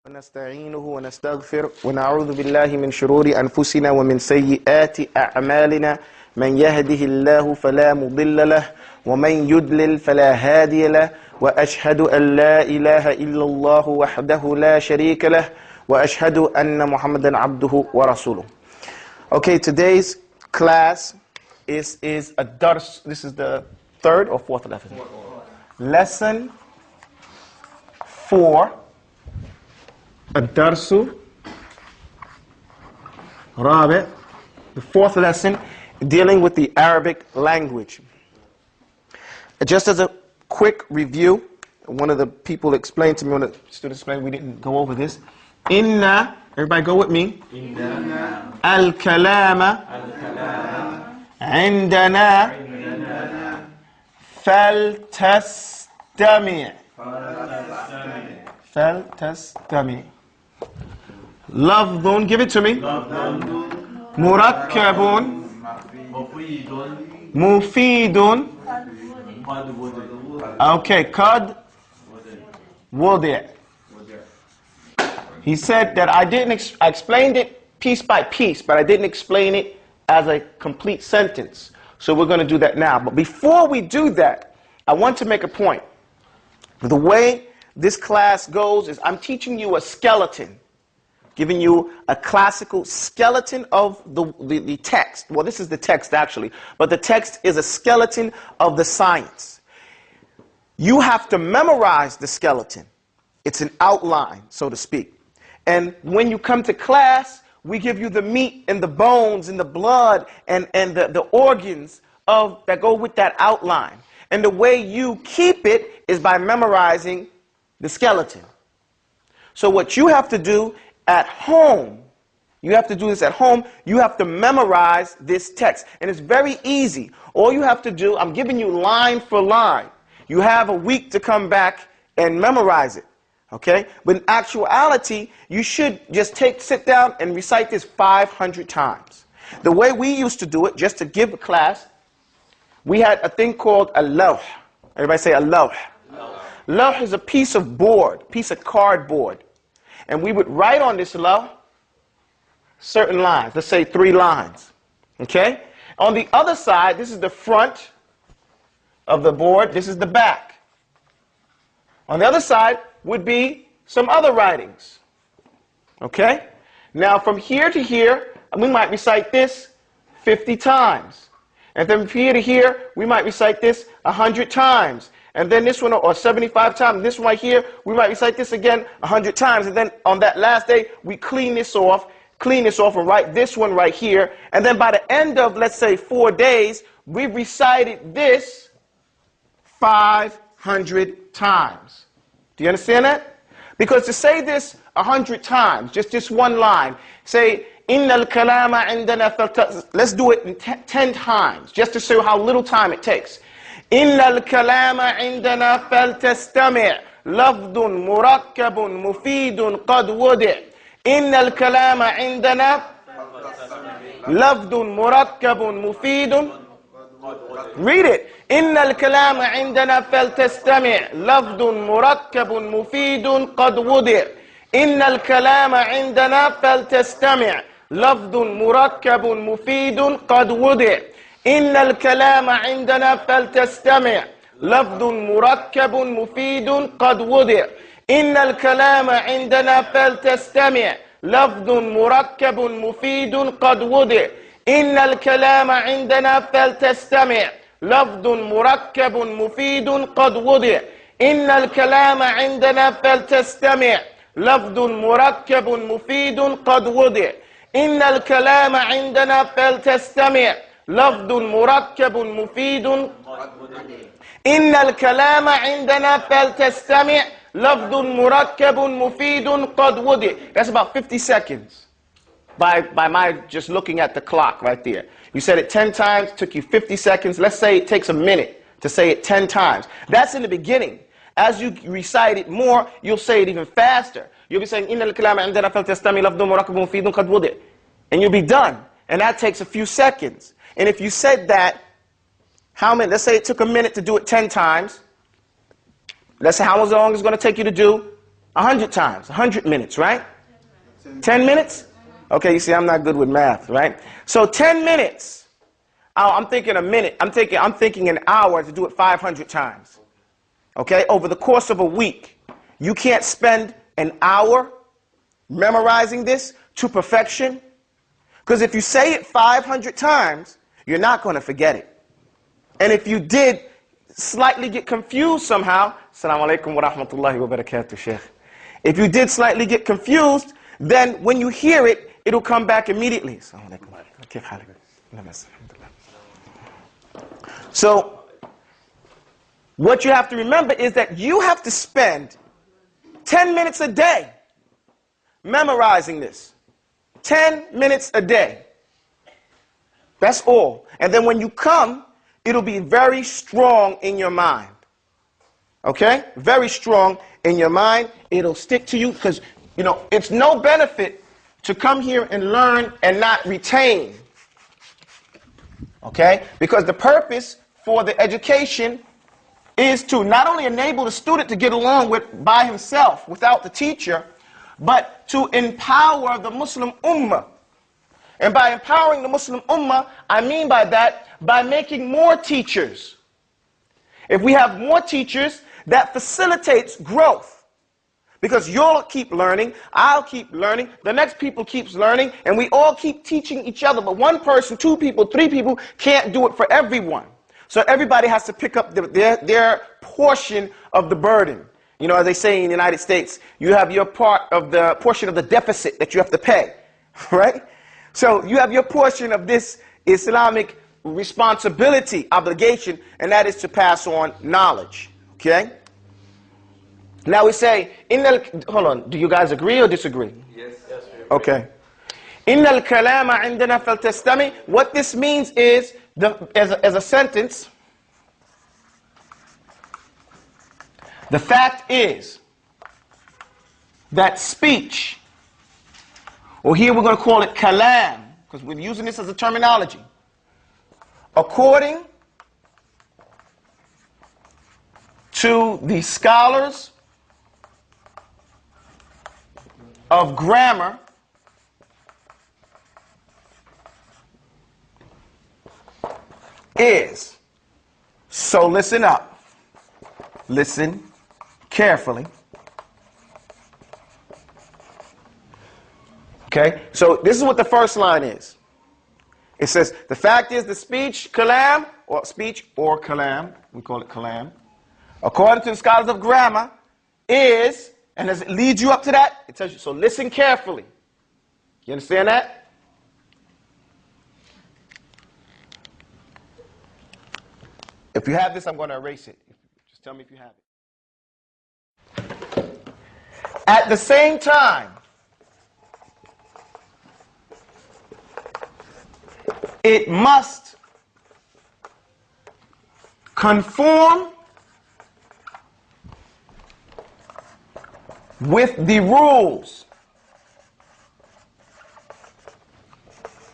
ونستعينه ونستغفر ونعوذ بالله من شرور أنفسنا ومن سيئات أعمالنا من يهده الله فلا مضل له ومن يضلل فلا هادي له وأشهد أن لا إله إلا الله وحده لا شريك له وأشهد أن محمدا عبده ورسوله. Okay, today's class is a dars. This is the third or fourth lesson? Lesson 4. الدرس رابع, the fourth lesson, dealing with the Arabic language. Just as a quick review, one of the people explained to me, one of the students explained, we didn't go over this. Inna, everybody go with me. Inna al-kalama عندنا فلتستمع فلتستمع لفظ, give it to me. مركب مفيد. Okay, قد وضع. He said that I explained it piece by piece, but I didn't explain it as a complete sentence. So we're going to do that now. But before we do that, I want to make a point. The way this class goes is I'm teaching you a skeleton, giving you a classical skeleton of the text. Well, this is the text actually, but the text is a skeleton of the science. You have to memorize the skeleton. It's an outline, so to speak. And when you come to class, we give you the meat and the bones and the blood and the organs that go with that outline. And the way you keep it is by memorizing the skeleton. So what you have to do at home, you have to do this at home, you have to memorize this text. And it's very easy. All you have to do, I'm giving you line for line. You have a week to come back and memorize it. Okay? But in actuality, you should just sit down and recite this 500 times. The way we used to do it, just to give a class, we had a thing called a lawh. Everybody say a lawh. Lawh is a piece of board, piece of cardboard. And we would write on this lawh certain lines. Let's say 3 lines. Okay? On the other side, this is the front of the board. This is the back. On the other side would be some other writings. Okay? Now from here to here, we might recite this 50 times. And then from here to here, we might recite this 100 times. And then this one, or 75 times. This one right here, we might recite this again 100 times. And then on that last day, we clean this off and write this one right here. And then by the end of, let's say, 4 days, we've recited this 500 times. Do you understand that? Because to say this 100 times, just this one line, say, إِنَّ الْكَلَامَ عِنْدَنَا let's do it in 10 times, just to show how little time it takes. إِنَّ الْكَلَامَ عِنْدَنَا فَلْتَسْتَمِعْ لَفْظٌ مُرَكَّبٌ مُفِيدٌ قَدْ وُضِعْ إِنَّ الْكَلَامَ عِنْدَنَا لَفْظٌ مُرَكَّبٌ مُفِيدٌ. Read it. إن الكلام عندنا فلتستمع لفظ مركب مفيد قد وضع إن الكلام عندنا فلتستمع لفظ مركب مفيد قد وضع إن الكلام عندنا فلتستمع لفظ مركب مفيد قد وضع إن الكلام عندنا فلتستمع لفظ مركب مفيد قد وضع إن الكلام عندنا فلتستمع لفظ مركب مفيد قد وضع إن الكلام عندنا فلتستمع لفظ مركب مفيد قد وضع إن الكلام عندنا فلتستمع لفظ مركب مفيد إن الكلام عندنا فلتستمع لفظ مركب مفيد قد وضع. That's about 50 seconds. By my just looking at the clock right there. You said it 10 times, took you 50 seconds. Let's say it takes a minute to say it 10 times. That's in the beginning. As you recite it more, you'll say it even faster. You'll be saying, إِنَّ الْكَلَامَ عِنْدَنَا فَلْتَسْتَمِعْ لَفْظٌ مُرَكَّبٌ مُفِيدٌ قَدْ وُضِعَ. And you'll be done. And that takes a few seconds. And if you said that, how many? Let's say it took a minute to do it 10 times. Let's say how long it's going to take you to do 100 times, 100 minutes, right? 10 minutes? Okay, you see, I'm not good with math, right? So 10 minutes. Oh, I'm thinking a minute. I'm thinking an hour to do it 500 times. Okay, over the course of a week. You can't spend an hour memorizing this to perfection. Because if you say it 500 times, you're not going to forget it. And if you did slightly get confused somehow, Assalamu alaikum wa rahmatullahi wa barakatuh, Sheikh. If you did slightly get confused, then when you hear it, it'll come back immediately. So, what you have to remember is that you have to spend 10 minutes a day memorizing this. 10 minutes a day. That's all. And then when you come, it'll be very strong in your mind. Okay? Very strong in your mind. It'll stick to you because, you know, it's no benefit to come here and learn and not retain. Okay? Because the purpose for the education is to not only enable the student to get along by himself without the teacher, but to empower the Muslim Ummah. And by empowering the Muslim Ummah, I mean by that, by making more teachers. If we have more teachers, that facilitates growth. Because you'll keep learning, I'll keep learning, the next people keeps learning, and we all keep teaching each other. But one person, two people, three people can't do it for everyone. So everybody has to pick up their portion of the burden. You know, as they say in the United States, you have your portion of the deficit that you have to pay, right? So you have your portion of this Islamic responsibility, obligation, and that is to pass on knowledge, okay? Now we say, hold on, do you guys agree or disagree? Yes. Yes. Okay. Innal kalama indana faltastami. What this means is, as a sentence, the fact is that speech, or here we're going to call it kalam, because we're using this as a terminology, according to the scholars of grammar, is, so listen up, listen carefully. Okay, so this is what the first line is. It says, the fact is the speech, kalam, or speech or kalam, we call it kalam, according to the scholars of grammar, is, and as it leads you up to that, it tells you, so listen carefully. You understand that? If you have this, I'm going to erase it. Just tell me if you have it. At the same time, it must conform with the rules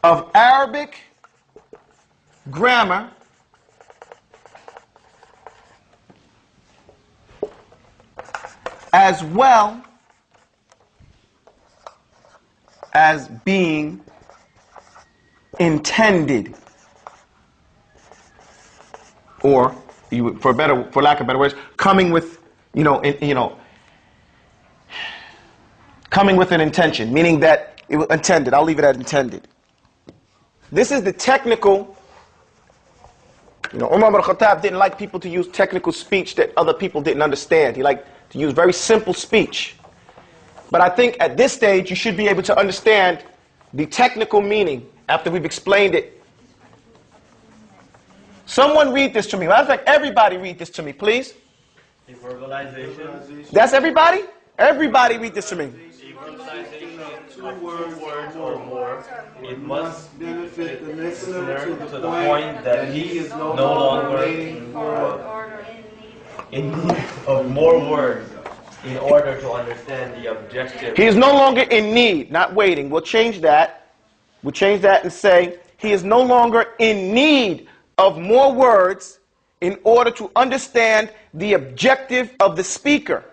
of Arabic grammar as well as being intended, or for lack of better words, coming with, coming with an intention, meaning that it was intended. I'll leave it at intended. This is the technical. Umar ibn Khattab didn't like people to use technical speech that other people didn't understand. He liked to use very simple speech. But I think at this stage you should be able to understand the technical meaning after we've explained it. Someone read this to me. Matter of fact, everybody read this to me, please. Verbalization. That's everybody? Everybody read this to me. Two words or more. It must benefit the listener to the point that he is no longer in need of more words in order to understand the objective. He is no longer in need, not waiting. We'll change that. We'll change that and say he is no longer in need of more words in order to understand the objective of the speaker.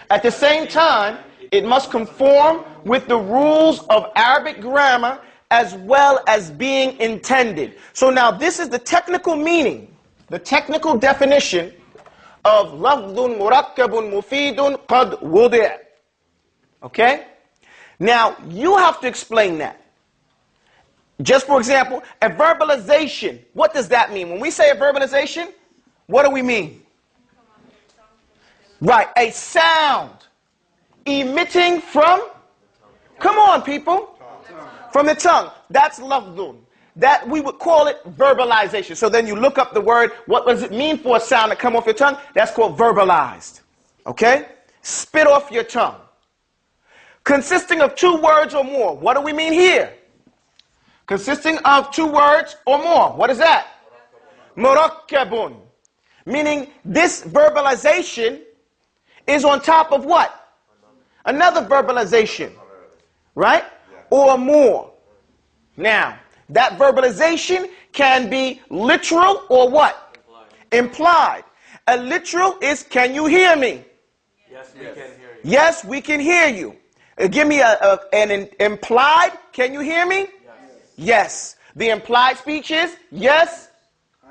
At the same time, it must conform with the rules of Arabic grammar as well as being intended. So now this is the technical meaning, the technical definition of lafdhun murakkabun mufidun qad wudi'a. Okay? Now, you have to explain that. Just for example, a verbalization. What does that mean? When we say a verbalization, what do we mean? Right, a sound emitting from, come on people, from the tongue. That's lafdhun. That we would call it verbalization. So then you look up the word, what does it mean for a sound to come off your tongue? That's called verbalized. Okay? Spit off your tongue. Consisting of 2 words or more. What do we mean here? Consisting of 2 words or more. What is that? Murakkabun. Meaning this verbalization is on top of what? Another verbalization. Right? Or more. Now, that verbalization can be literal or what? Implied. A literal is, can you hear me? Yes, we can hear you. Yes, we can hear you. Give me an implied, can you hear me? Yes. The implied speech is, yes,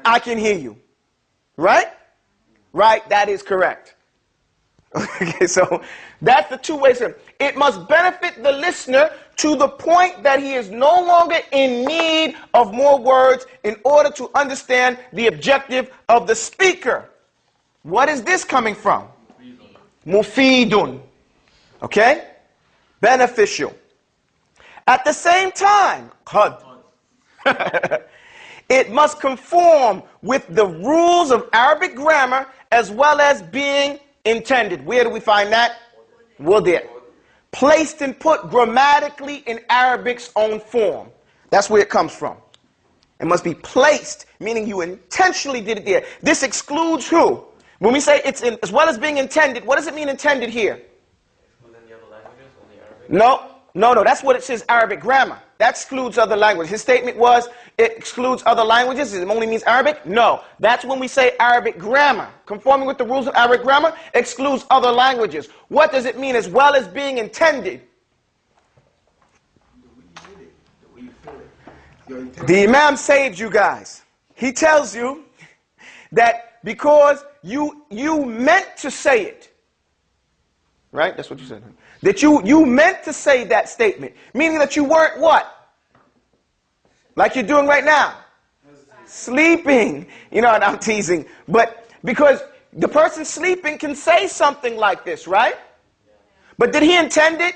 I can hear you. Right? Right, that is correct. Okay, so that's the 2 ways. It must benefit the listener to the point that he is no longer in need of more words in order to understand the objective of the speaker. What is this coming from? Mufidun. Okay? Beneficial. At the same time, qad. It must conform with the rules of Arabic grammar as well as being intended. Where do we find that? Wudi'a. Placed and put grammatically in Arabic's own form. That's where it comes from. It must be placed, meaning you intentionally did it there. This excludes who? When we say it's in, as well as being intended, what does it mean intended here? No. That's what it says, Arabic grammar. That excludes other languages. His statement was, it excludes other languages. It only means Arabic. No. That's when we say Arabic grammar. Conforming with the rules of Arabic grammar excludes other languages. What does it mean as well as being intended? The Imam saved you guys. He tells you that because you meant to say it. Right? That's what you said. That you meant to say that statement. Meaning that you weren't what? Like you're doing right now. Sleeping. You know, and I'm teasing. But because the person sleeping can say something like this, right? But did he intend it?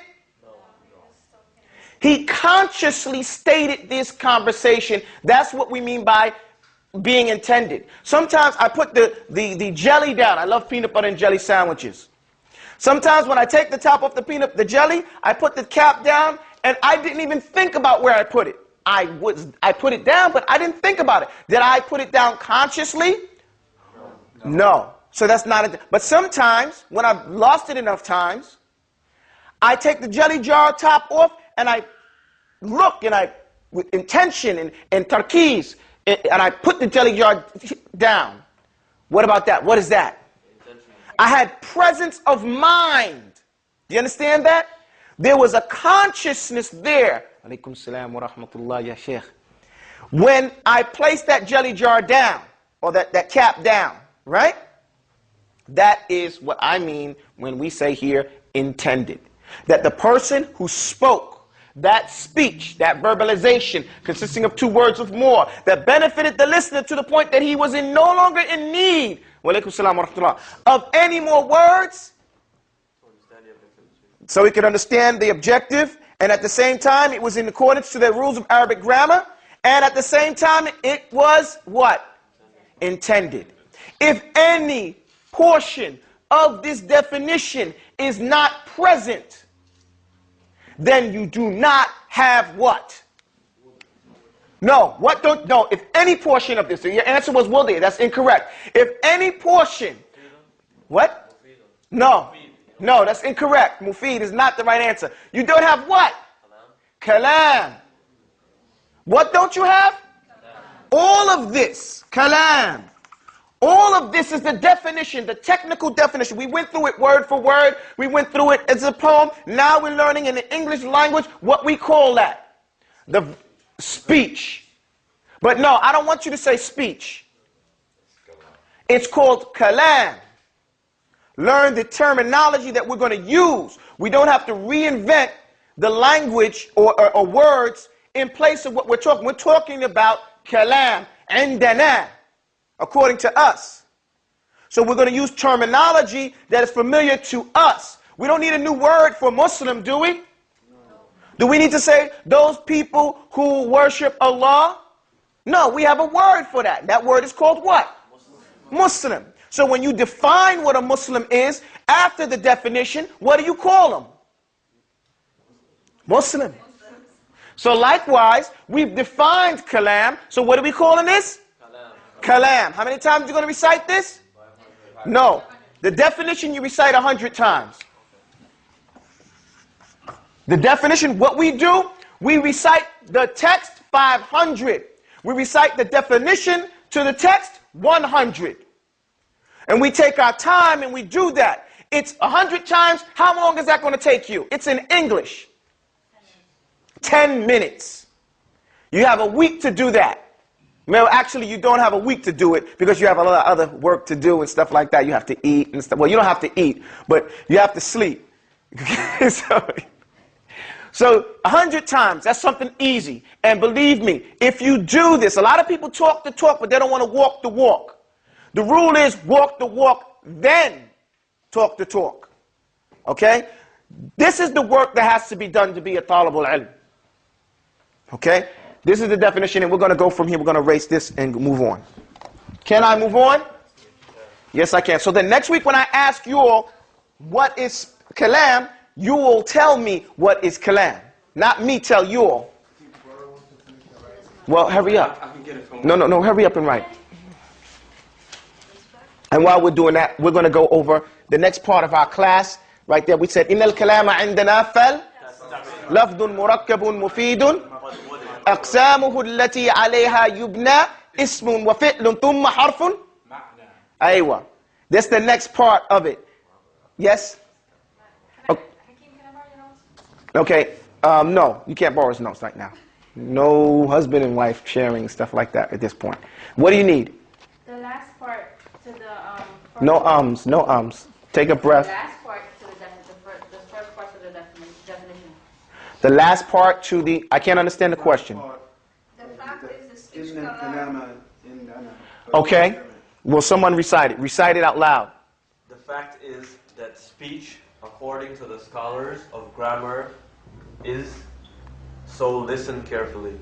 He consciously stated this conversation. That's what we mean by being intended. Sometimes I put the jelly down. I love peanut butter and jelly sandwiches. Sometimes when I take the top off the jelly, I put the cap down, and I didn't even think about where I put it. I put it down, but I didn't think about it. Did I put it down consciously? No. So that's not it. But sometimes, when I've lost it enough times, I take the jelly jar top off, and I look, and with intention and tarkeez, and I put the jelly jar down. What about that? What is that? I had presence of mind. Do you understand that? There was a consciousness there. Alaykum salam wa rahmatullah ya sheikh. When I placed that jelly jar down, or that cap down, right? That is what I mean when we say here, intended. That the person who spoke that speech, that verbalization, consisting of 2 words or more, that benefited the listener to the point that he was no longer in need of any more words, so he could understand the objective, and at the same time it was in accordance to the rules of Arabic grammar, and at the same time it was what? Intended. If any portion of this definition is not present, then you do not have what? No, if any portion of this, so your answer was wudi'a, that's incorrect. If any portion, what? No, that's incorrect. Mufid is not the right answer. You don't have what? Kalam. What don't you have? All of this, kalam. All of this is the definition, the technical definition. We went through it word for word. We went through it as a poem. Now we're learning in the English language what we call that. The speech. But no, I don't want you to say speech. It's called kalam. Learn the terminology that we're going to use. We don't have to reinvent the language or words in place of what we're talking. We're talking about kalam, indana, according to us. So we're going to use terminology that is familiar to us. We don't need a new word for Muslim, do we? No. Do we need to say those people who worship Allah? No, we have a word for that. That word is called what? Muslim. So when you define what a Muslim is, after the definition, what do you call them? Muslim. So likewise, we've defined kalam. So what are we calling this? Kalam. How many times are you going to recite this? No. The definition you recite 100 times. The definition, what we do, we recite the text 500. We recite the definition to the text 100. And we take our time and we do that. It's 100 times. How long is that going to take you? It's in English. 10 minutes. You have a week to do that. Well, actually, you don't have a week to do it because you have a lot of other work to do and stuff like that. You have to eat and stuff. Well, you don't have to eat, but you have to sleep. So 100 times, that's something easy. And believe me, if you do this, a lot of people talk the talk, but they don't want to walk the walk. The rule is walk the walk, then talk the talk. Okay? This is the work that has to be done to be a talib al-ilm. Okay? This is the definition, and we're going to go from here. We're going to erase this and move on. Can I move on? Yes, I can. So then next week when I ask you all what is kalam, you will tell me what is kalam. Not me tell you all. Well, hurry up. No, hurry up and write. And while we're doing that, we're going to go over the next part of our class. Right there, we said, إِنَّ الْكَلَامَ عِنْدَنَا فَلْ لَفْظٌ مُرَكَّبٌ مُفِيدٌ أقسامه التي عليها يبنى اسم وفعل ثم حرف أيوة. That's the next part of it. Yes? Okay. No, you can't borrow his notes right now. No husband and wife sharing stuff like that at this point. What do you need? The last part to the No ums, no ums. Take a breath. The last part to the first part to the definition. The last part to the, I can't understand the question. The fact is the speech kalam. Okay. Will someone recite it? Recite it out loud. The fact is that speech, according to the scholars of grammar, is, so listen carefully.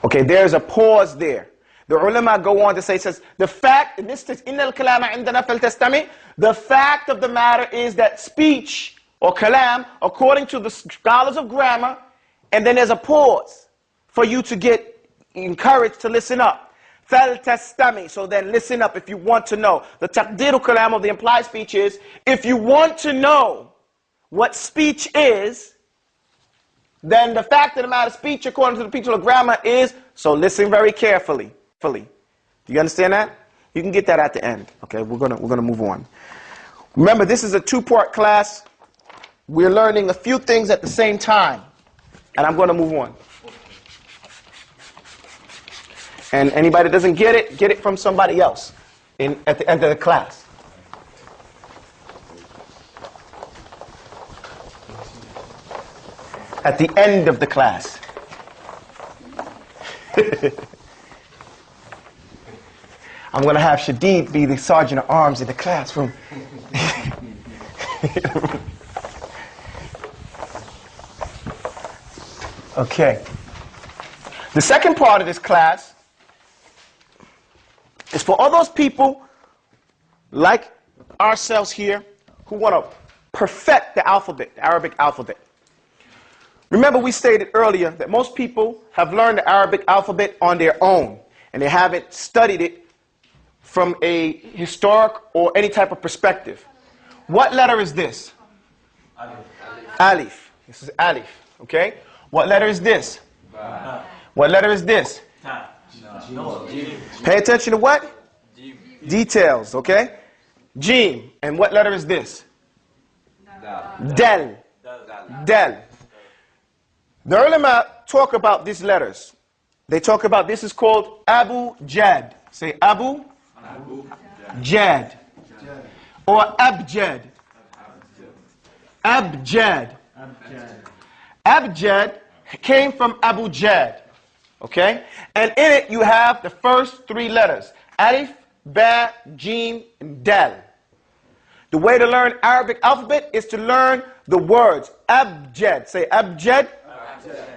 Okay, there's a pause there. The ulama go on to say, says, the fact, in this text, إِنَّ الْكَلَامَ عِنْدَنَا فَلْتَسْتَمِعْ, the fact of the matter is that speech, or kalam, according to the scholars of grammar, and then there's a pause for you to get encouraged to listen up. فَلْتَسْتَمِعْ, so then listen up if you want to know. The taqdeeru kalam of the implied speech is, if you want to know what speech is, then the fact of the matter, speech according to the people of grammar is, so listen very carefully. Do you understand that? You can get that at the end. Okay, we're gonna move on. Remember, this is a two-part class. We're learning a few things at the same time, and I'm going to move on. And anybody that doesn't get it from somebody else at the end of the class. At the end of the class. I'm going to have Shadid be the sergeant of arms in the classroom. Okay. The second part of this class is for all those people like ourselves here who want to perfect the alphabet, the Arabic alphabet. Remember, we stated earlier that most people have learned the Arabic alphabet on their own, and they haven't studied it from a historic or any type of perspective. What letter is this? Alif. This is Alif, okay? What letter is this? What letter is this? Pay attention to what? Details, okay? Jim. And what letter is this? Del. Del. The ulama talk about these letters. They talk about, this is called Abu Jad. Say Abu Jad. Or Abjad. Abjad. Abjad came from Abu Jad. Okay? And in it you have the first three letters. Alif, Ba, Jim, and Dal. The way to learn Arabic alphabet is to learn the words. Abjad. Say Abjad.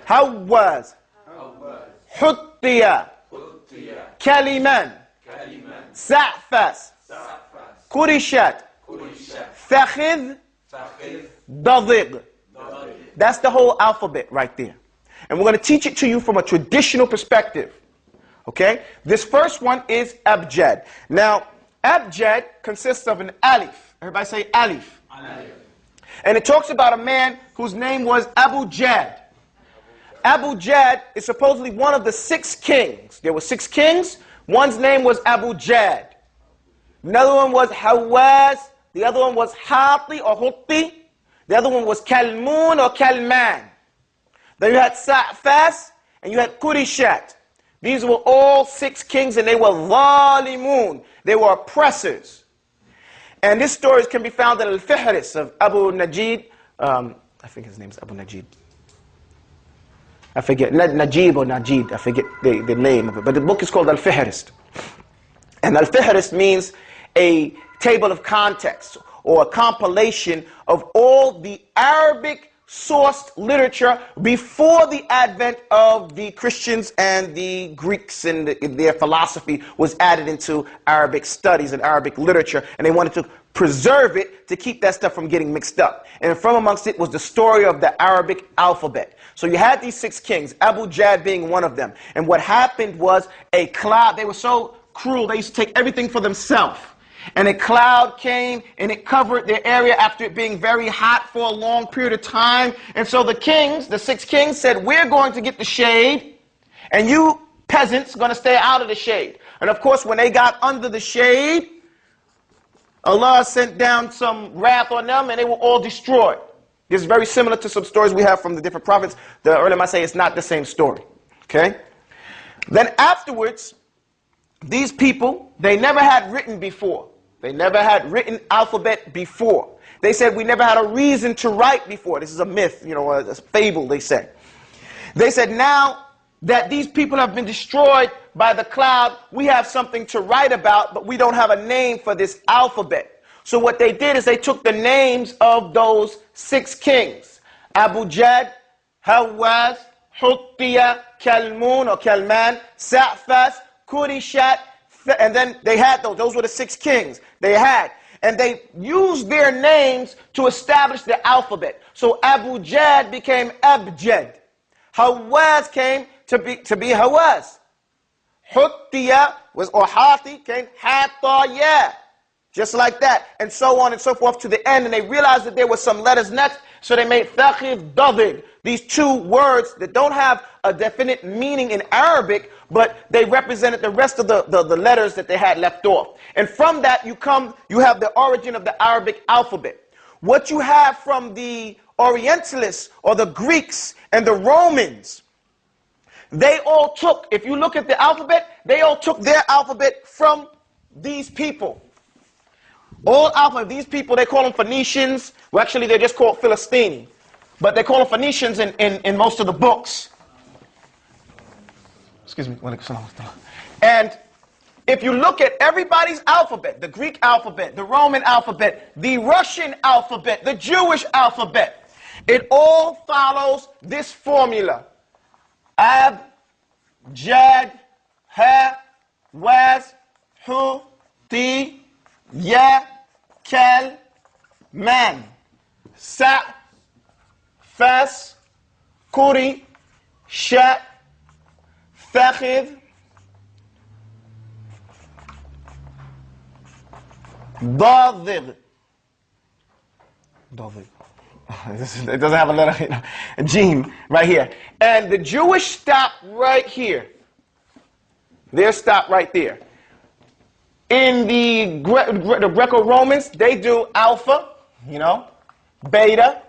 Hawaz. Huttiya. Kaliman. Sa'fas. Kurishat. Fakhid. Dadig. That's the whole alphabet right there. And we're going to teach it to you from a traditional perspective. Okay? This first one is Abjad. Now, Abjad consists of an alif. Everybody say alif. And it talks about a man whose name was Abu Jad. Abu Jad is supposedly one of the 6 kings. There were 6 kings. One's name was Abu Jad. Another one was Hawaz. The other one was Hati or Hutti. The other one was Kalmun or Kalman. Then you had Sa'fas and you had Kurishat. These were all 6 kings and they were Zalimun. They were oppressors. And this story can be found in Al-Fihris of Abu Najid. I think his name is Abu Najid. I forget, Najib or Najid, I forget the name of it. But the book is called Al-Fihris. And Al-Fihris means a table of context or a compilation of all the Arabic sourced literature before the advent of the Christians and the Greeks, and their philosophy was added into Arabic studies and Arabic literature, and they wanted to preserve it to keep that stuff from getting mixed up. And from amongst it was the story of the Arabic alphabet. So you had these 6 kings, Abu Jad being one of them. And what happened was a cloud. They were so cruel, they used to take everything for themselves. And a cloud came and it covered their area after it being very hot for a long period of time. And so the kings, the 6 kings, said, we're going to get the shade, and you peasants are going to stay out of the shade. And of course, when they got under the shade, Allah sent down some wrath on them and they were all destroyed. This is very similar to some stories we have from the different prophets. The ulama say it's not the same story. Okay? Then afterwards, these people, they never had written before. They never had written alphabet before. They said we never had a reason to write before. This is a myth, you know, a fable, they say. They said now that these people have been destroyed by the cloud, we have something to write about, but we don't have a name for this alphabet. So what they did is they took the names of those 6 kings. Abu Jad, Hawaz, Huttiya, Kalmun or Kalman, Sa'fas, Kurishat, and then they had those were the 6 kings they had. And they used their names to establish the alphabet. So Abu Jad became Abjad. Hawaz came to be Hawaz. Huttiya was, or Hati came Hataya. Just like that. And so on and so forth to the end. And they realized that there were some letters next. So they made Fakhid David. These 2 words that don't have a definite meaning in Arabic, but they represented the rest of the letters that they had left off. And from that you have the origin of the Arabic alphabet. What you have from the Orientalists or the Greeks and the Romans, they all took, if you look at the alphabet, they all took their alphabet from these people. All alphabet, these people, they call them Phoenicians. Well, actually, they're just called Philistini. But they call them Phoenicians in most of the books. Excuse me. And if you look at everybody's alphabet, the Greek alphabet, the Roman alphabet, the Russian alphabet, the Jewish alphabet, it all follows this formula. Ab, Jad, Ha, Waz, Hu, Ti, Ya, Kal, Man, Sa, Fas, Kuri, Shat, Fakhid, David. It doesn't have a letter, you know, a Jim right here. And the Jewish stop right here. Their stop right there. In the Greco-Romans, they do alpha, beta,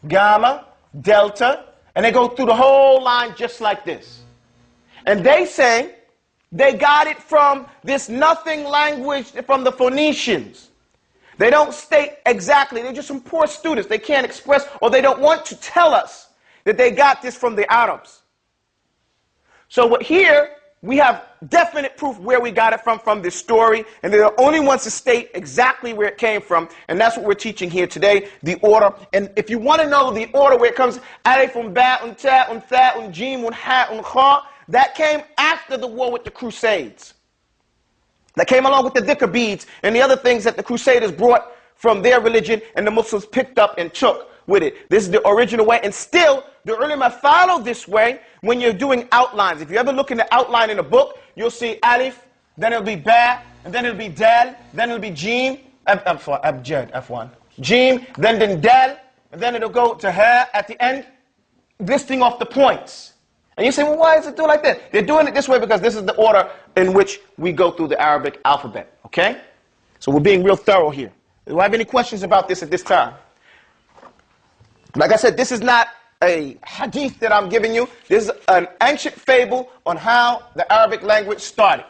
gamma, delta, and they go through the whole line just like this. And they say they got it from this nothing language from the Phoenicians. They don't state exactly. They're just some poor students. They can't express, or they don't want to tell us that they got this from the Arabs. So here we have definite proof where we got it from this story, and they're the only ones to state exactly where it came from, and that's what we're teaching here today, the order. And if you want to know the order where it comes, alif, ba, ta, tha, jim, ha, kha, that came after the war with the Crusades. That came along with the dhikr beads and the other things that the Crusaders brought from their religion and the Muslims picked up and took with it. This is the original way, and still the ulama follow this way when you're doing outlines. If you ever look in the outline in a book, you'll see alif, then it'll be ba, and then it'll be dal, then it'll be jim, abjad, f1, jim, then dal, and then it'll go to ha at the end, listing off the points. And you say, well, why is it doing like that? They're doing it this way because this is the order in which we go through the Arabic alphabet, okay? So we're being real thorough here. Do I have any questions about this at this time? Like I said, this is not a hadith that I'm giving you. This is an ancient fable on how the Arabic language started.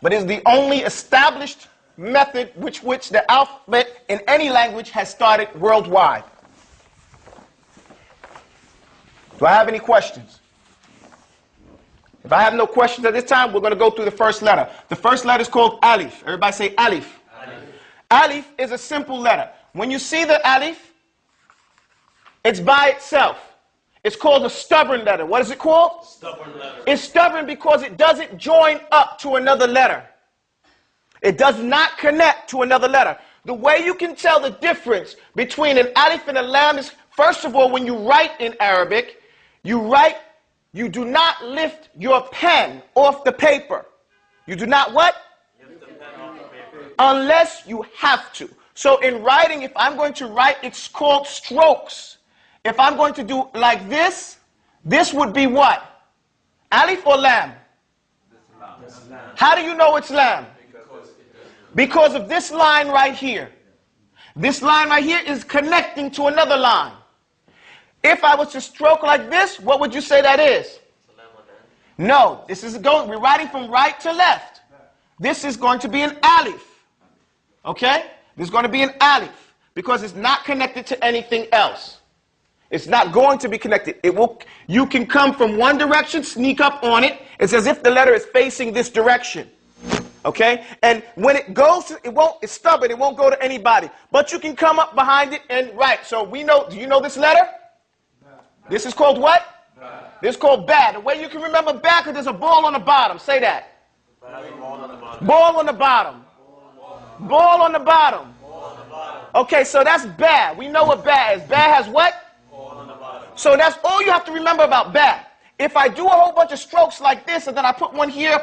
But it's the only established method which the alphabet in any language has started worldwide. Do I have any questions? If I have no questions at this time, we're going to go through the first letter. The first letter is called alif. Everybody say alif. Alif. Alif is a simple letter. When you see the alif, it's by itself. It's called a stubborn letter. What is it called? Stubborn letter. It's stubborn because it doesn't join up to another letter. It does not connect to another letter. The way you can tell the difference between an alif and a lam is, first of all, when you write in Arabic, you do not lift your pen off the paper. You do not what? Lift the pen off the paper. Unless you have to. So in writing, if I'm going to write, it's called strokes. If I'm going to do like this would be what? Alif or lam? How do you know it's lam? Because of this line right here. This line right here is connecting to another line. If I was to stroke like this, what would you say that is? No, we're writing from right to left. This is going to be an alif. Okay? This is going to be an alif because it's not connected to anything else. It's not going to be connected. You can come from one direction, sneak up on it. It's as if the letter is facing this direction. Okay? And when it goes, it's stubborn. It won't go to anybody. But you can come up behind it and write. So do you know this letter? This is called what? Ba. This is called ba. The way you can remember ba, because there's a ball on the bottom. Say that. Ball on the bottom. Ball on the bottom. Ball on the bottom. Okay, so that's ba. We know what ba is. Ba has what? Ball on the bottom. So that's all you have to remember about ba. If I do a whole bunch of strokes like this, and then I put one here,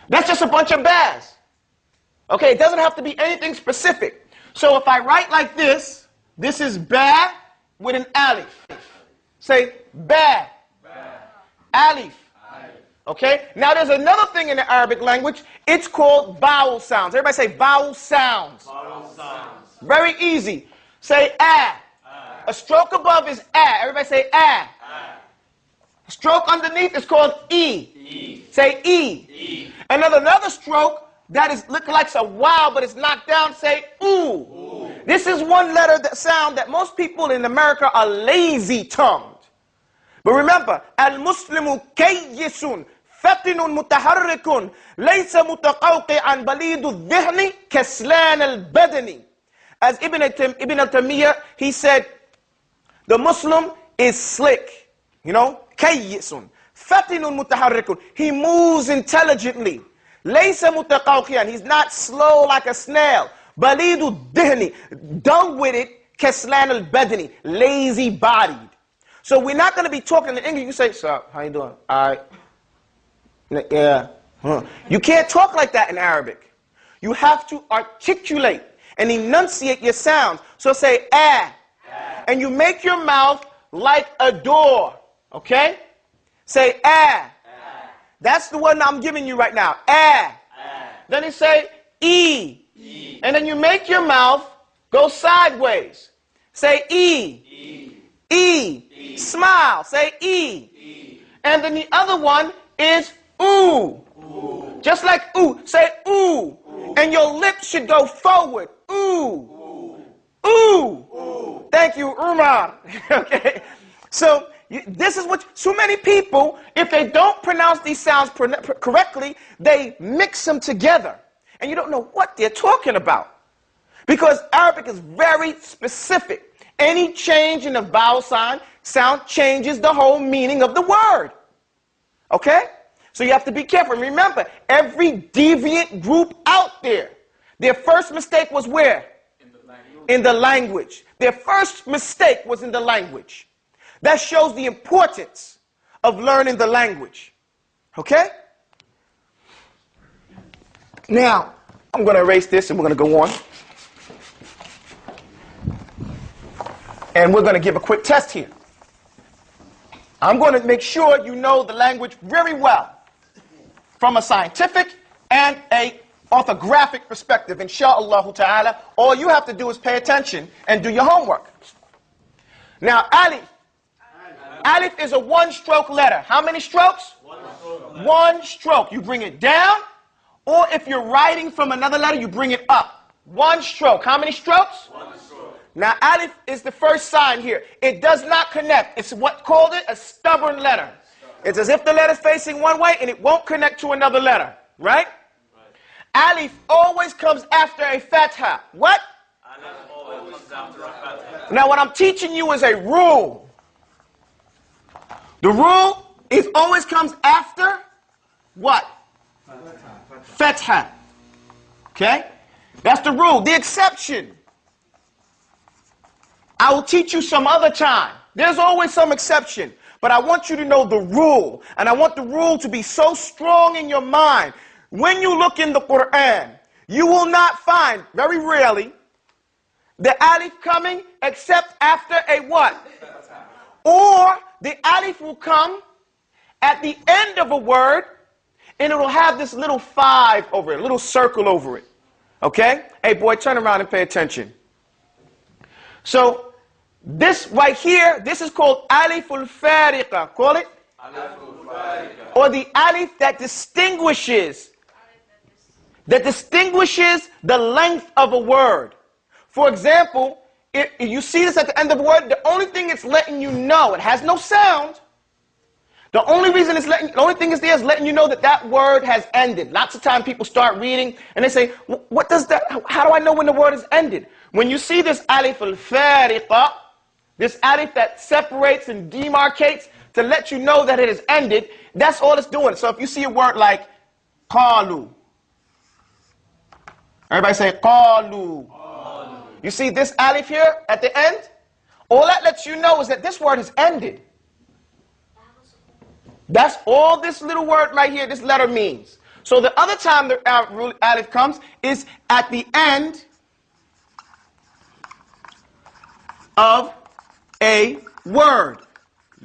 that's just a bunch of bas. Okay, it doesn't have to be anything specific. So if I write like this is ba with an alif. Say ba. Alif. Okay? Now there's another thing in the Arabic language. It's called vowel sounds. Everybody say vowel sounds. Vowel sounds. Very easy. Say a. A stroke above is a. Everybody say a. A stroke underneath is called e. Say e. And then another stroke that looks like a wow, but it's knocked down, say ooh. This is one letter, that sound that most people in America are lazy-tongued. But remember, al-muslimu kayyisun, fatinun mutaharrikun, laysa mutaqawqi'an balidu dhihni kaslan al-badani. As Ibn al-Taymiyyah, he said, the Muslim is slick, kayyisun, fatinun mutaharrikun. He moves intelligently. Laysa mutaqawqi'an, he's not slow like a snail. Balidu dhihni, dull-witted, kaslan al-badani, lazy-bodied. So we're not going to be talking in English. You say, "Sir, how you doing?" All right. Yeah. You can't talk like that in Arabic. You have to articulate and enunciate your sounds. So say ah. And you make your mouth like a door. Okay? Say ah. That's the one I'm giving you right now. Then you say E. And then you make your mouth go sideways. Say E. E. Smile. Say E. And then the other one is ooh. Just like ooh. Say ooh. And your lips should go forward. Ooh. Ooh. Thank you, Umar. Okay. So this is what so many people, if they don't pronounce these sounds correctly, they mix them together. And you don't know what they're talking about. Because Arabic is very specific. Any change in the vowel sound changes the whole meaning of the word. Okay? So you have to be careful. And remember, every deviant group out there, their first mistake was where? In the language. Their first mistake was in the language. That shows the importance of learning the language. Okay? Now, I'm going to erase this and we're going to go on. And we're going to give a quick test here. I'm going to make sure you know the language very well from a scientific and a orthographic perspective. Insha'Allah ta'ala, all you have to do is pay attention and do your homework. Now, alif. Alif is a one-stroke letter. How many strokes? One stroke. You bring it down, or if you're writing from another letter, you bring it up. One stroke. How many strokes? One stroke. Now, alif is the first sign here. It does not connect. It's what called it a stubborn letter. It's as if the letter's facing one way and it won't connect to another letter. Right? Alif always comes after a fatha. What? Alif always comes after a fatha. Now, what I'm teaching you is a rule. The rule is always comes after what? Fatha. Okay? That's the rule. The exception, I will teach you some other time. There's always some exception. But I want you to know the rule. And I want the rule to be so strong in your mind. When you look in the Quran, you will not find, very rarely, the alif coming except after a what? Or the alif will come at the end of a word, and it will have this little 5 over it, a little circle over it. Okay? Hey, boy, turn around and pay attention. So, this right here, this is called aliful fariqa. Call it? Aliful fariqa. Or the alif that distinguishes the length of a word. For example, if you see this at the end of a word, the only thing it's letting you know, it has no sound. The only thing is there is letting you know that that word has ended. Lots of times people start reading and they say, what does that, how do I know when the word is ended? When you see this alif al-fariqa, this alif that separates and demarcates to let you know that it has ended, that's all it's doing. So if you see a word like qalu, everybody say qalu. You see this alif here at the end? All that lets you know is that this word has ended. That's all this little word right here, this letter means. So the other time the alif comes is at the end of a word.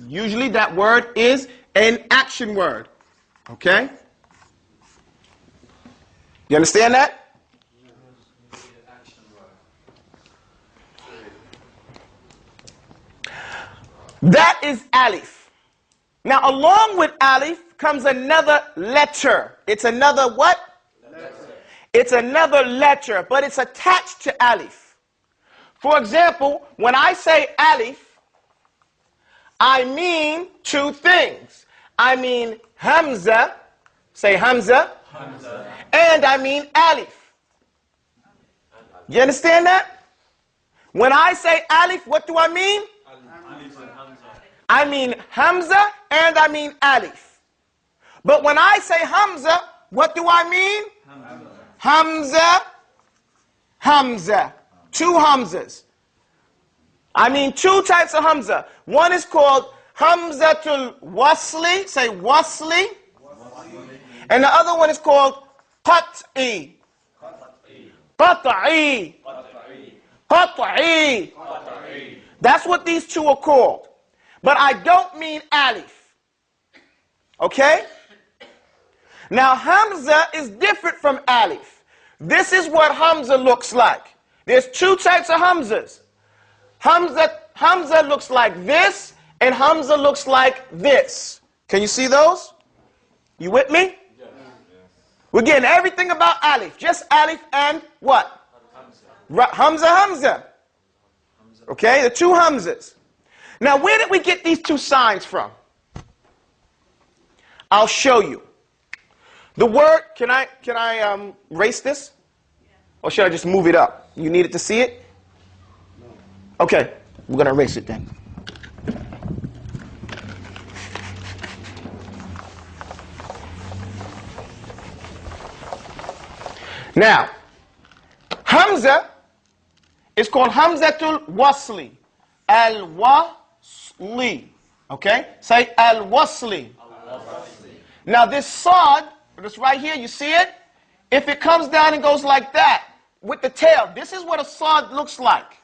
Usually that word is an action word. Okay? You understand that? That is alif. Now, along with alif comes another letter. It's another what? Letter. It's another letter, but it's attached to alif. For example, when I say alif, I mean two things. I mean hamza, say hamza, and I mean alif. You understand that? When I say alif, what do I mean? I mean hamza and I mean alif. But when I say hamza, what do I mean? Hamza, hamza. Two hamzas. I mean two types of hamza. One is called hamzatul wasli, say wasli. And the other one is called qat'i. Qat'i. Qat'i. That's what these two are called. But I don't mean alif. Okay? Now, Hamza is different from Alif. This is what Hamza looks like. There's two types of Hamzas. Hamza looks like this, and Hamza looks like this. Can you see those? You with me? Yes. We're getting everything about Alif. Just Alif and what? Hamza. Okay, the two Hamzas. Now, where did we get these two signs from? I'll show you. The word, can I erase this? Or should I just move it up? You needed to see it? Okay, we're going to erase it then. Now, Hamza is called Hamzatul Wasli. Al-Wasli. Okay? Say Al-Wasli. Now this Sad, this right here, you see it? If it comes down and goes like that, with the tail, this is what a Sad looks like.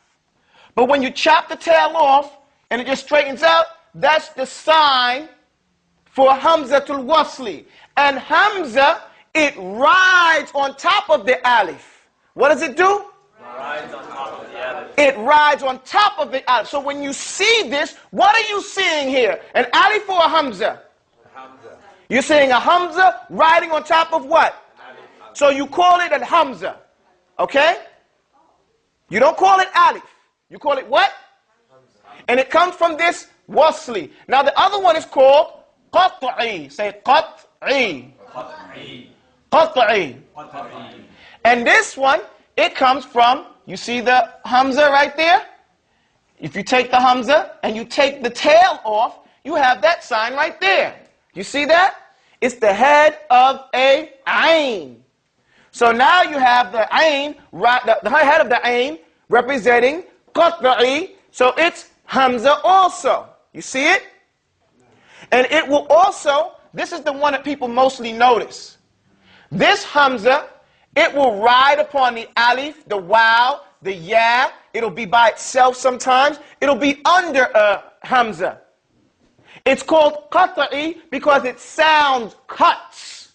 But when you chop the tail off, and it just straightens out, that's the sign for Hamzatul Wasli. And Hamza, it rides on top of the Alif. What does it do? Rides on top of the Alif. It rides on top of the Alif. So when you see this, what are you seeing here? An Alif or a Hamza? Hamza. You're seeing a Hamza riding on top of what? Alif. So you call it a Hamza. Okay? You don't call it Alif. You call it what? Hamza. And it comes from this Wasli. Now the other one is called Qat'i. Say Qat'i. Qat'i. Qat'i. Qat'i. And this one, it comes from, you see the Hamza right there? If you take the Hamza and you take the tail off, you have that sign right there. You see that? It's the head of a Ain. So now you have the Ain, right, the head of the Ain representing Qat'i. So it's Hamza also. You see it? And it will also, this is the one that people mostly notice. This Hamza, it will ride upon the Alif, the Waw, the Ya. It'll be by itself sometimes. It'll be under a Hamza. It's called Qat'i because its sound cuts.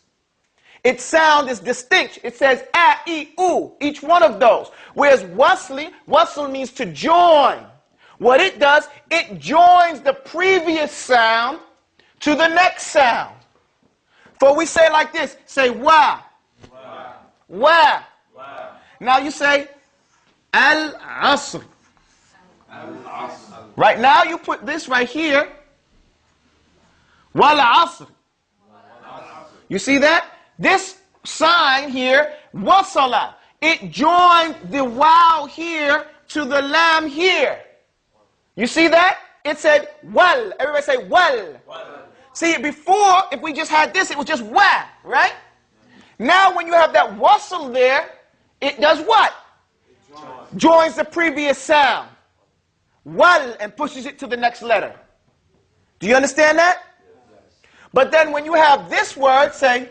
Its sound is distinct. It says A, E, U, each one of those. Whereas Wasl means to join. What it does, it joins the previous sound to the next sound. For we say like this, say Wa. Wa. Now you say Al-Asr. Right now you put this right here. Wal-Asr. You see that? This sign here, Wasala. It joined the Waw here to the Lam here. You see that? It said Wal. Everybody say Wal. See, before, if we just had this, it was just Wa, right? Now when you have that Wasl there, it does what? Joins the previous sound. Wal, and pushes it to the next letter. Do you understand that? But then when you have this word, say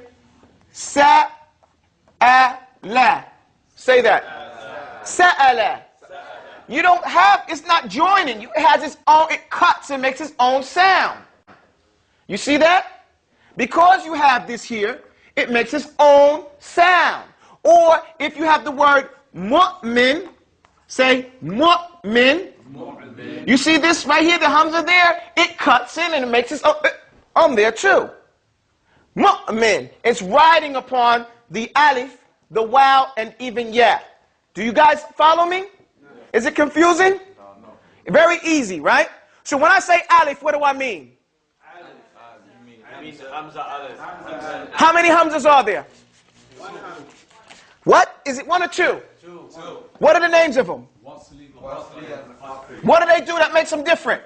Sa'ala. Say that. Sa'ala. You don't have, it's not joining. It has its own, it cuts and makes its own sound. You see that? Because you have this here, it makes its own sound. Or if you have the word mu'min, say mu'min. You see this right here, the Hamza there? It cuts in and it makes its own there too. Mu'min. It's riding upon the Alif, the Waw, and even Ya. Do you guys follow me? Is it confusing? No. Very easy, right? So when I say Alif, what do I mean? How many Hamzas are there? What? Is it one or two? Two. What are the names of them? What do they do that makes them different?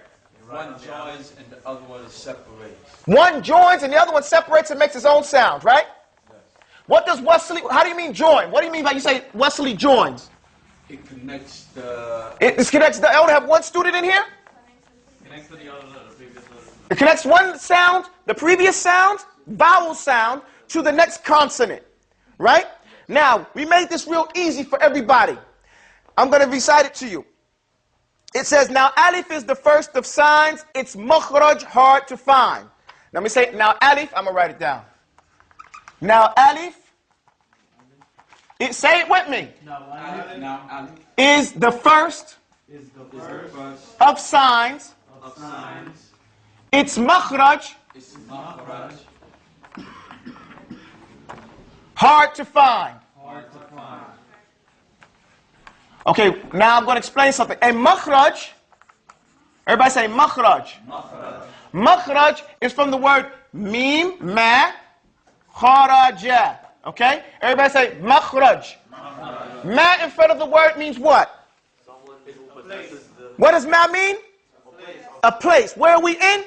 One joins and the other one separates. One joins and the other one separates and makes its own sound, right? Yes. What does Wasli, how do you mean join? What do you mean by you say Wasli joins? It connects the... It connects, I only have one student in here? Connects to the other letter, the previous letter. It connects one sound, the previous sound, vowel sound, to the next consonant, right? Now, we made this real easy for everybody. I'm going to recite it to you. It says, now Alif is the first of signs. It's makhraj, hard to find. Let me say, now Alif, I'm going to write it down. Now alif, say it with me, is the first of signs. Its makhraj, hard to find. Okay, now I'm going to explain something. A makhraj, everybody say makhraj. Makhraj is from the word mim, ma, kharaja. Okay? Everybody say makhraj. Ma in front of the word means what? What does ma mean? A place. Where are we in?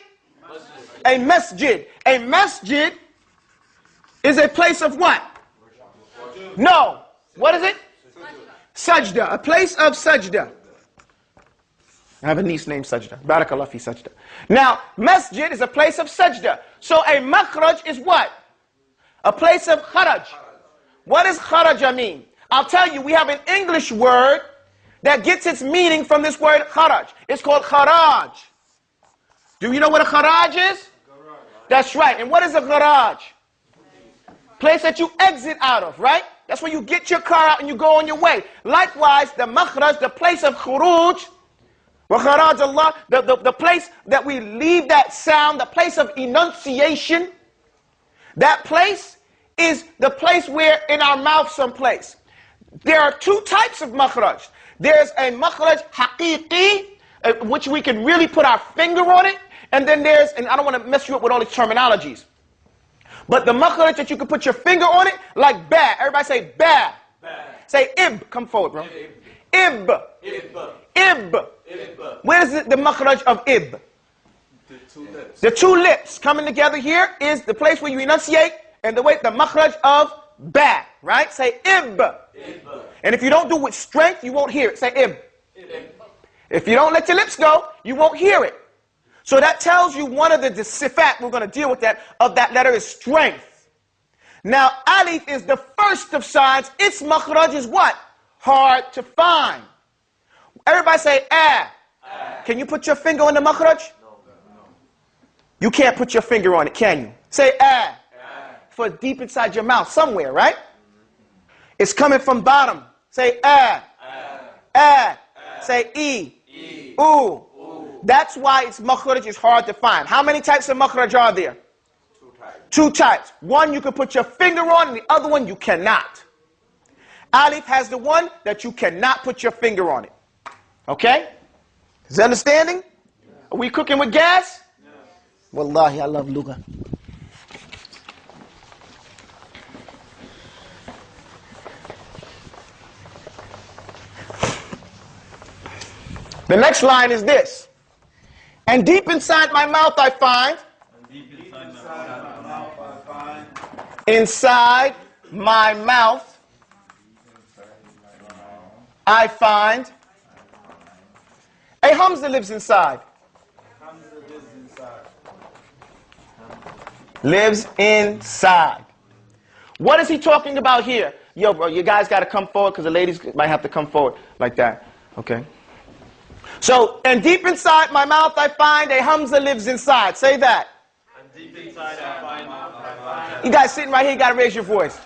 A masjid. A masjid is a place of what? No. What is it? Sajda. A place of sajda. I have a niece named Sajda. Barakallah fi Sajda. Now, masjid is a place of sajda. So a makhraj is what? A place of kharaj. What does kharaja mean? I'll tell you, we have an English word that gets its meaning from this word kharaj. It's called kharaj. Do you know what a kharaj is? That's right. And what is a garage? Place that you exit out of, right? That's where you get your car out and you go on your way. Likewise, the makhraj, the place of khuruj, Allah, the place that we leave that sound, the place of enunciation, that place is the place where in our mouth someplace. There are two types of makhraj. There's a makhraj haqiqi, which we can really put our finger on it, and then there's, and I don't want to mess you up with all these terminologies, but the makhraj that you can put your finger on it, like ba. Everybody say ba. Say ib. Come forward, bro. Ib. Ib. Where is the makhraj of ib? The two lips coming together here is the place where you enunciate, and the makhraj of ba, right? Say ib. And if you don't do it with strength, you won't hear it. Say ib. If you don't let your lips go, you won't hear it. So that tells you one of the sifat, we're going to deal with that, of that letter is strength. Now, alif is the first of signs. Its makhraj is what? Hard to find. Everybody say ah. Can you put your finger on the makhraj? No. You can't put your finger on it, can you? Say ah. For deep inside your mouth, somewhere, right? It's coming from bottom. Say ah. Say e. Ooh. That's why its makhraj is hard to find. How many types of makhraj are there? Two types. One you can put your finger on, and the other one you cannot. Alif has the one that you cannot put your finger on it. Okay? Is that understanding? Are we cooking with gas? Wallahi, I love Luga. The next line is this. And deep inside my mouth I find. Inside my mouth I find. A Hamza lives inside. Lives inside. What is he talking about here? Yo, bro, you guys got to come forward because the ladies might have to come forward like that. Okay. So, and deep inside my mouth I find a Hamza lives inside. Say that. And deep inside I find. You guys sitting right here, you got to raise your voice.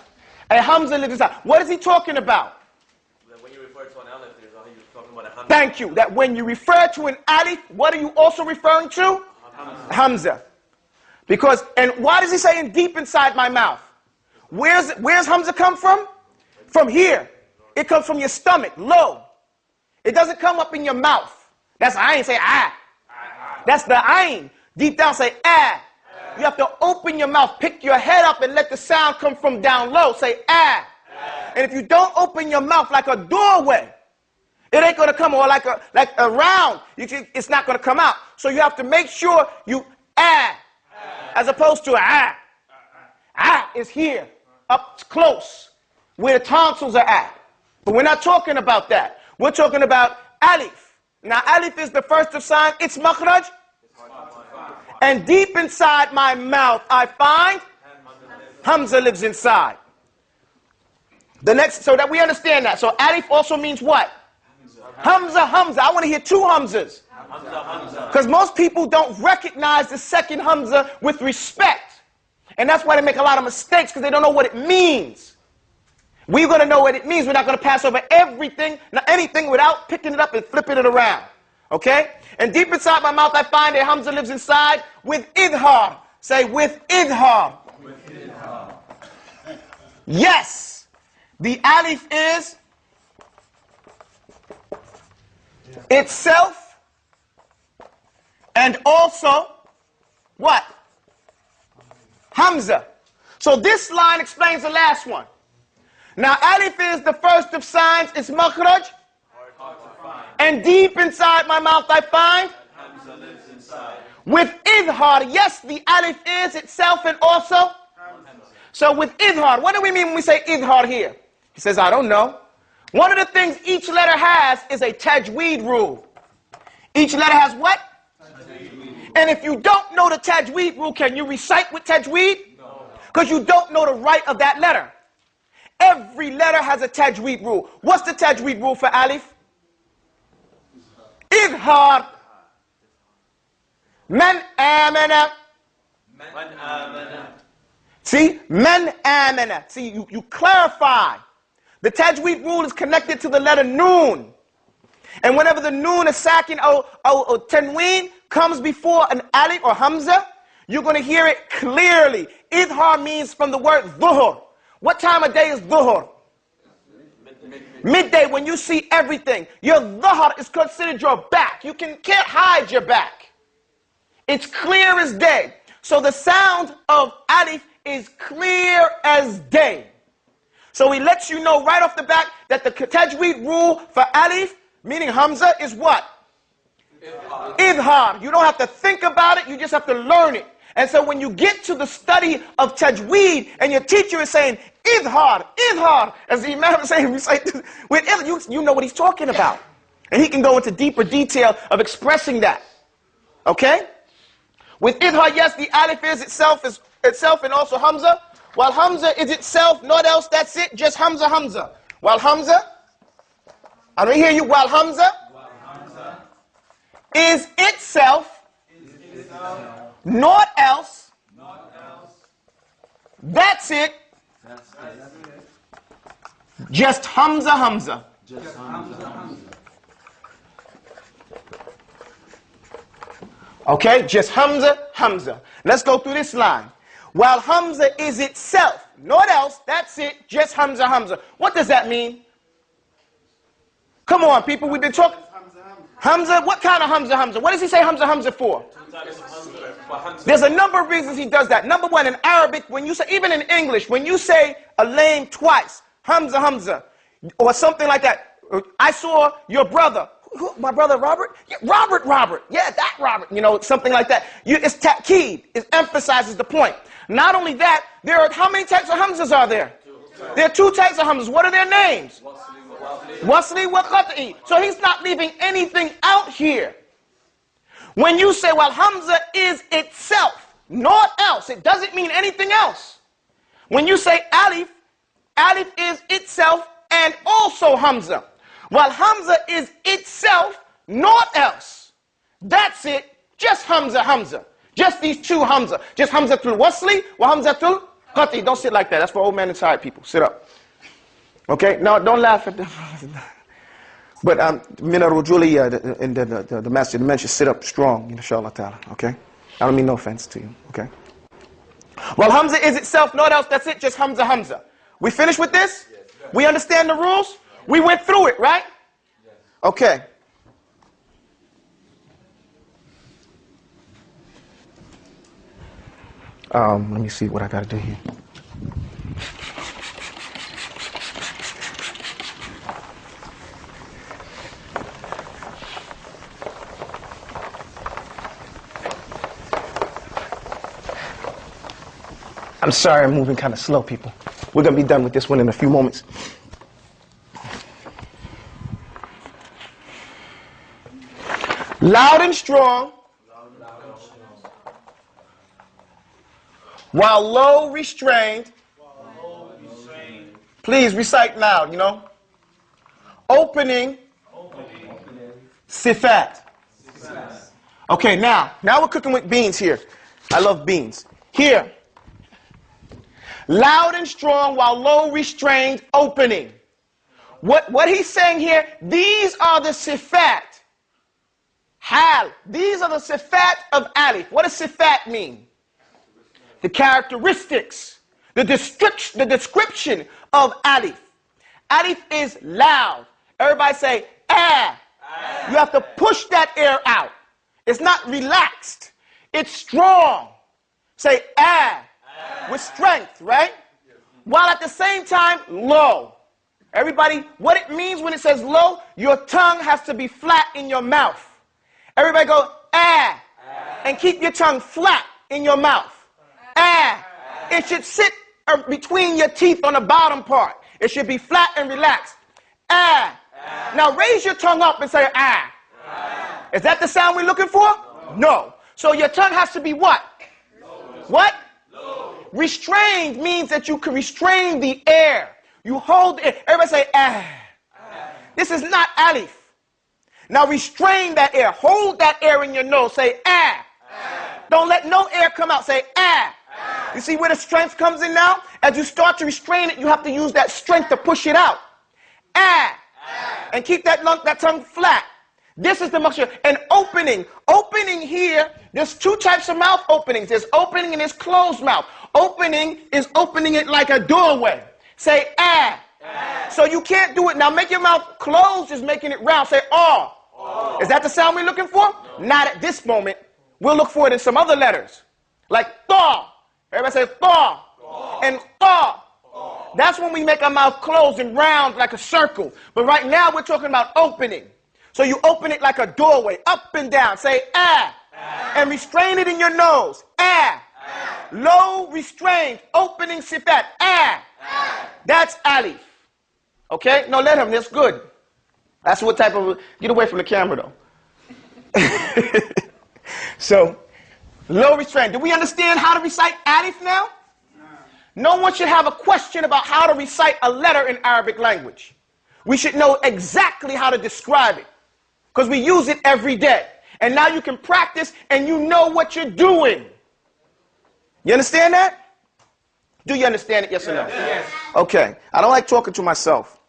A Hamza lives inside. What is he talking about? When you refer to an alif, you're talking about a Hamza. Thank you. That when you refer to an alif, what are you also referring to? Hamza. Because, and why does he say in deep inside my mouth? Where's Hamza come from? From here. It comes from your stomach, low. It doesn't come up in your mouth. That's ayn, say ah. That's the ayn. Deep down say ah. You have to open your mouth, pick your head up and let the sound come from down low. Say ah. And if you don't open your mouth like a doorway, it ain't going to come, or like a round, it's not going to come out. So you have to make sure you ah, as opposed to ah. Ah is here, up close, where the tonsils are at. But we're not talking about that. We're talking about alif. Now, alif is the first of signs. It's makhraj. And deep inside my mouth, I find Hamza lives inside. The next, so that we understand that. So alif also means what? Hamza, Hamza. I want to hear two Hamzas. Because most people don't recognize the second Hamza with respect. And that's why they make a lot of mistakes, because they don't know what it means. We're going to know what it means. We're not going to pass over everything, not anything, without picking it up and flipping it around. Okay? And deep inside my mouth I find a Hamza lives inside with idhar. Say, with idhar. With idhar. Yes. The alif is itself and also what? Hamza. So this line explains the last one. Now alif is the first of signs, it's makhraj. And deep inside my mouth I find Hamza lives inside. With idhar, yes, the alif is itself and also Hamza. So with idhar, what do we mean when we say idhar here? He says, I don't know. One of the things each letter has is a tajweed rule. Each letter has what? And if you don't know the tajweed rule, can you recite with tajweed? No. Because you don't know the right of that letter. Every letter has a tajweed rule. What's the tajweed rule for alif? Idhar. Man amana. Man amana. See? Man amana. See, you clarify. The tajweed rule is connected to the letter noon. And whenever the noon is sakin or tanween comes before an alif or hamza, you're going to hear it clearly. Idhar means from the word dhuhr. What time of day is dhuhr? Midday, when you see everything. Your dhuhr is considered your back. You can't hide your back. It's clear as day. So the sound of alif is clear as day. So he lets you know right off the bat that the tajweed rule for alif, meaning hamza, is what? Idhar. You don't have to think about it, you just have to learn it. And so when you get to the study of tajweed and your teacher is saying, idhar, idhar, as the imam is saying, you know what he's talking about. And he can go into deeper detail of expressing that. Okay? With idhar, yes, the alif is itself and also hamza. While hamza is itself, not else, that's it, just hamza, hamza. While hamza, I don't hear you, while hamza is itself, not else, that's it, just hamza, hamza. Okay, just hamza, hamza. Let's go through this line. While hamza is itself, not else, that's it, just hamza, hamza. What does that mean? Come on, people, we've been talking. Hamza, what kind of hamza, hamza? What does he say hamza, hamza for? There's a number of reasons he does that. Number one, in Arabic, when you say, even in English, when you say a name twice, hamza, hamza, or something like that. I saw your brother. Who, my brother Robert? Yeah, Robert. Yeah, that Robert. You know, something like that. It's ta'keed. It emphasizes the point. Not only that, there are, how many types of hamzas are there? There are two types of hamzas. What are their names? Wasli wa qat'i. So he's not leaving anything out here. When you say, well, hamza is itself, not else, it doesn't mean anything else. When you say alif, alif is itself and also hamza. While hamza is itself, not else. That's it, just hamza, hamza. Just these two hamza. Just hamzatul wasli wa hamzatul qat'i. Don't sit like that. That's for old man and tired people. Sit up. Okay? No, don't laugh at them. But Mina Rujuli, the master mentioned, sit up strong, inshallah ta'ala. Okay? I don't mean no offense to you. Okay? Well, hamza is itself, not else. That's it, just hamza, hamza. We finished with this? Yes. We understand the rules? We went through it, right? Yes. Okay. Let me see what I got to do here. I'm sorry, I'm moving kind of slow, people. We're going to be done with this one in a few moments. Loud and strong. While low, restrained. Please recite loud, you know. Opening. Sifat. Okay, now we're cooking with beans here. I love beans. Here. Loud and strong while low, restrained, opening. What he's saying here, these are the sifat. Hal. These are the sifat of alif. What does sifat mean? The characteristics, the description of alif. Alif is loud. Everybody say, ah. You have to push that air out. It's not relaxed. It's strong. Say, ah. With strength, right? While at the same time, low. Everybody, what it means when it says low, your tongue has to be flat in your mouth. Everybody go, ah. And keep your tongue flat in your mouth. Ah. It should sit between your teeth on the bottom part. It should be flat and relaxed. Ah. Now raise your tongue up and say, ah. Is that the sound we're looking for? No. So your tongue has to be what? What? Restrained means that you can restrain the air. You hold the air. Everybody say, ah. This is not alif. Now restrain that air. Hold that air in your nose. Say, ah. Don't let no air come out. Say, ah. You see where the strength comes in now? As you start to restrain it, you have to use that strength to push it out. Ah. And keep that tongue flat. This is the mixture. And opening. Opening here, there's two types of mouth openings. There's opening and there's closed mouth. Opening is opening it like a doorway. Say, ah. So you can't do it. Now make your mouth closed is making it round. Say, oh. Is that the sound we're looking for? No. Not at this moment. We'll look for it in some other letters. Like thaw. Everybody say thaw. And thaw. That's when we make our mouth closed and round like a circle. But right now we're talking about opening. So you open it like a doorway, up and down. Say ah. And restrain it in your nose. Ah. Low, restrained, opening sifat. Ah. That's alif. Okay? No, let him. That's good. That's what type of... Get away from the camera, though. So, low, restrained. Do we understand how to recite alif now? No one should have a question about how to recite a letter in Arabic language. We should know exactly how to describe it, because we use it every day. And now you can practice and you know what you're doing. You understand that? Do you understand it, yes or no? Yes. Okay. I don't like talking to myself.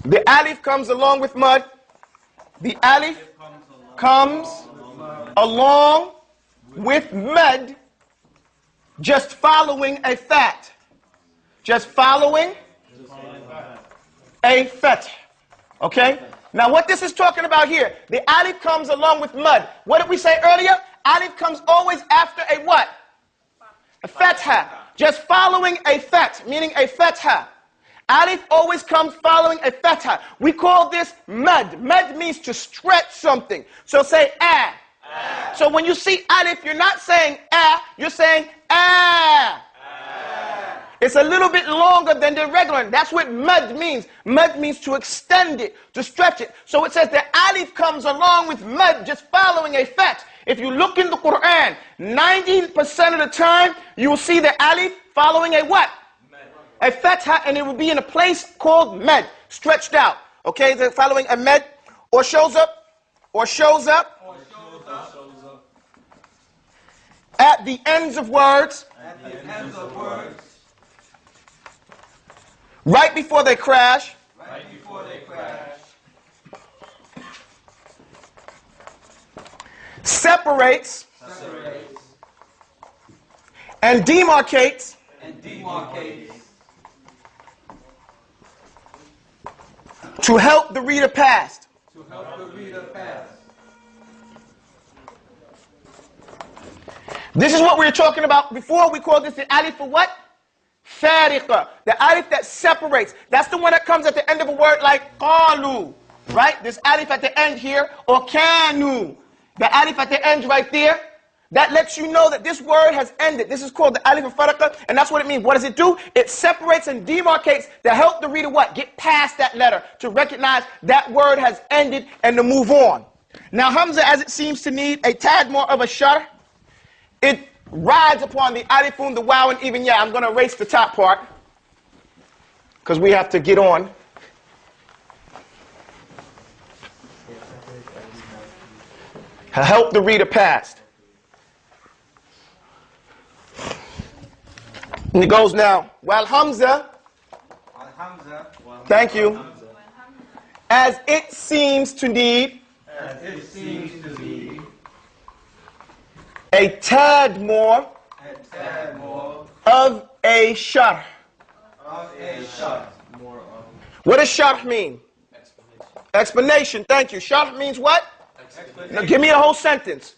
The alif comes along with mud. The alif comes along with mud, just following a fat. Just following a fat. Okay? Now what this is talking about here, the alif comes along with mud. What did we say earlier? Alif comes always after a what? A fatha. Just following a fat, meaning a fatha. Alif always comes following a fatha. We call this mud. Mud means to stretch something. So say ah. So when you see alif, you're not saying ah, you're saying ah. It's a little bit longer than the regular one. That's what mud means. Mud means to extend it, to stretch it. So it says the alif comes along with mud, just following a fat. If you look in the Quran, 90% of the time, you will see the alif following a what? A fatha, and it will be in a place called med, stretched out. Okay, they're following a med, or shows up at the ends of words. Right before they crash. Separates. And demarcates. To help the reader pass. This is what we were talking about before. We called this the alif for what? Fariqa. The alif that separates. That's the one that comes at the end of a word like qalu. Right? This alif at the end here. Or kanu. The alif at the end right there. That lets you know that this word has ended. This is called the alif al-fariqa, and that's what it means. What does it do? It separates and demarcates to help the reader what? Get past that letter, to recognize that word has ended and to move on. Now Hamza, as it seems to need a tad more of a sharh, it rides upon the alifun, the waw, and even I'm going to erase the top part because we have to get on. Help the reader past. And it goes now. Wal Hamza. Thank you. As it seems to need. As it seems to be A tad more. Of a sharh. What does sharh mean? Explanation. Thank you. Sharh means what? Now give me a whole sentence.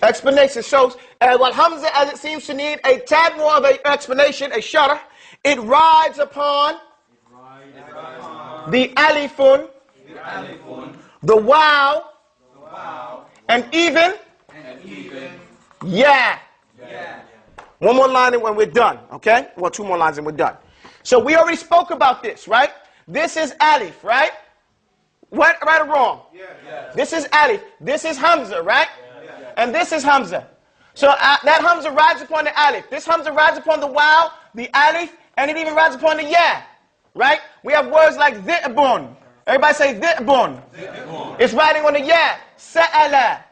Explanation shows, Wal Hamza, as it seems to need a tad more of an explanation, a sharh. It rides upon the alifun, the wow, and even yeah. One more line and when we're done, okay? Well, two more lines and we're done. So we already spoke about this, right? This is alif, right? What, right or wrong? This is alif. This is hamza, right? And this is hamza. So that hamza rides upon the alif. This hamza rides upon the wow, the alif, and it even rides upon the ya, right? We have words like dhi'bun. Everybody say dhi'bun. It's riding on the ya. Sa'ala.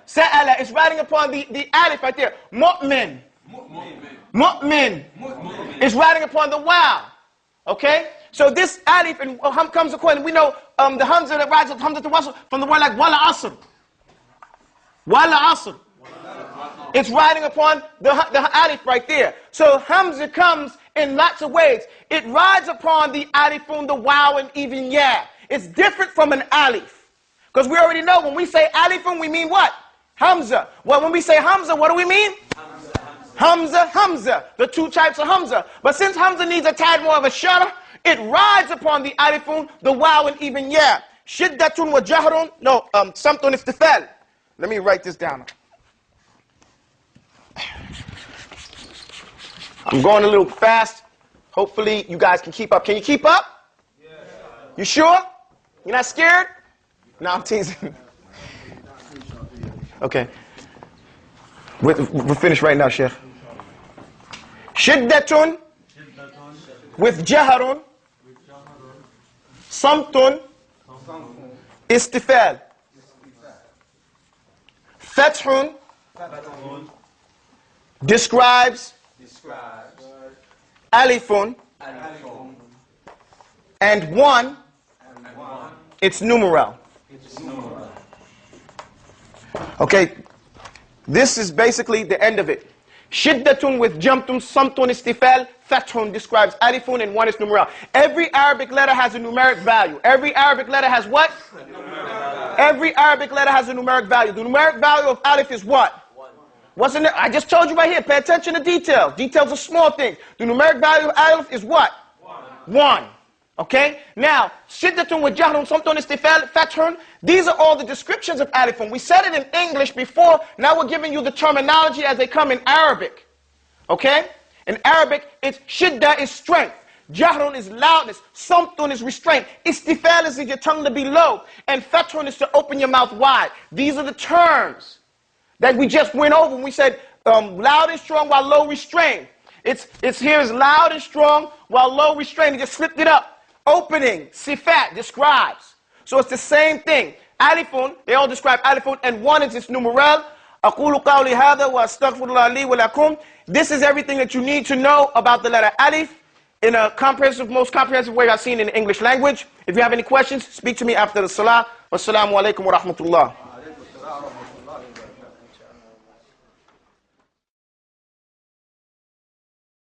Sa'ala. It's riding upon the alif right there. Mu'min. Mu'min. It's riding upon the wow. Okay? So this alif and comes according. We know the hamza that rides hamza to wasl from the word like wala asr. Wala asr. It's riding upon the alif right there. So hamza comes in lots of ways. It rides upon the alifun, the wow, and even ya. It's different from an alif. Because we already know when we say alifun, we mean what? Hamza. Well, when we say hamza, what do we mean? Hamza, hamza. The two types of hamza. But since hamza needs a tad more of a sharh, it rides upon the alifun, the wow, and even ya. Shiddatun wa jahrun. No, something istifal. Let me write this down. I'm going a little fast. Hopefully you guys can keep up. Can you keep up? Yeah. You sure? You're not scared? No, I'm teasing. Okay. We're finished right now, Sheikh. Shiddatun with jaharun. Samtun. Istifal. Fathun describes alifun, and one, its numeral. Okay, this is basically the end of it. Shiddatun with jamtun, samtun, istifal, fathun describes alifun, and one is numeral. Every Arabic letter has a numeric value. Every Arabic letter has what? Every Arabic letter has a numeric value. The numeric value of alif is what? What's in it? I just told you right here. Pay attention to details. Details are small things. The numeric value of alif is what? One. Okay? Now, shiddatun with jahrun, samtun, istifal, fathun. These are all the descriptions of alifun. We said it in English before. Now we're giving you the terminology as they come in Arabic. Okay? In Arabic, it's shidda is strength. Jahrun is loudness. Samtun is restraint. Istifal is your tongue to be low. And fathun is to open your mouth wide. These are the terms that we just went over when we said loud and strong while low restrained. It's here is loud and strong while low restrained. He just flipped it up. Opening, sifat, describes. So it's the same thing. Alifun, they all describe alifun, and one is its numeral. أقول قولي هذا وأستغفر الله لي ولكم. This is everything that you need to know about the letter alif in a comprehensive, most comprehensive way I've seen in the English language. If you have any questions, speak to me after the salah. Wassalamu alaikum wa rahmatullah.